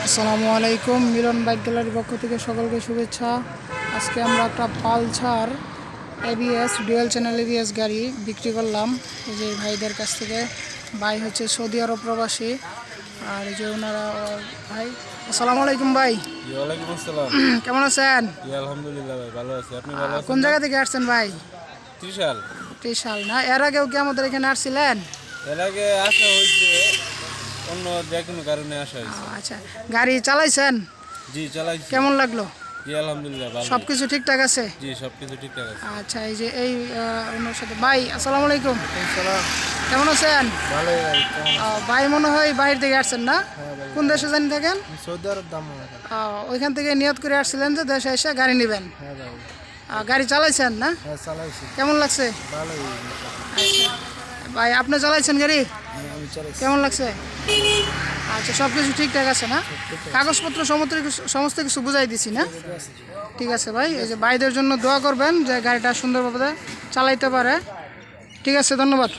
আসসালামু আলাইকুম। মিলন বাইক গ্যালারির পক্ষ থেকে সকলকে শুভেচ্ছা। আজকে আমরা একটা Pulsar ABS dual channel ABS গাড়ি বিক্রি করলাম এই যে ভাইদের কাছ থেকে। ভাই হচ্ছে সৌদি আরব প্রবাসী, আর এই যে ওনারা ভাই। আসসালামু আলাইকুম ভাই। ওয়ালাইকুম আসসালাম। কেমন আছেন? আলহামদুলিল্লাহ ভাই, ভালো আছি। আপনি ভালো আছেন? কোন জায়গা থেকে আসছেন ভাই? ত্রিশাল। ত্রিশাল না? এর আগেও কি আমাদের এখানে আসছিলেন? এর আগে আসা হয়েছে, অন্য যে কোনো কারণে আসা হয়েছে। আচ্ছা, গাড়ি চালাইছেন? জি চালাইছি। কেমন লাগলো? আলহামদুলিল্লাহ ভালো। সব কিছু ঠিকঠাক আছে? জি সবকিছু ঠিকঠাক আছে। আচ্ছা, এই যে এই ওনার সাথে ভাই। আসসালামু আলাইকুম। কেমন আছেন? ভালোই ভাই। ভাই মনে হয় বাইরে থেকে আসছেন না? কোন দেশে জানি থাকেন? সৌদি আরব দাম। ওইখান থেকে নিয়ত করে আসছিলেন যে দেশে এসে গাড়ি নেবেন। হ্যাঁ ভাই। গাড়ি চালাইছেন না? হ্যাঁ চালাইছি। কেমন লাগছে? ভালোই। আচ্ছা ভাই, আপনি চালাইছেন গাড়ি? আমি চালাইছি। কেমন লাগছে? আচ্ছা, সব কিছু ঠিকঠাক আছে না? কাগজপত্র সমস্ত কিছু বুঝাই দিছি না? ঠিক আছে ভাই, এই যে ভাইদের জন্য দোয়া করবেন যে গাড়িটা সুন্দরভাবে চালাইতে পারে। ঠিক আছে, ধন্যবাদ।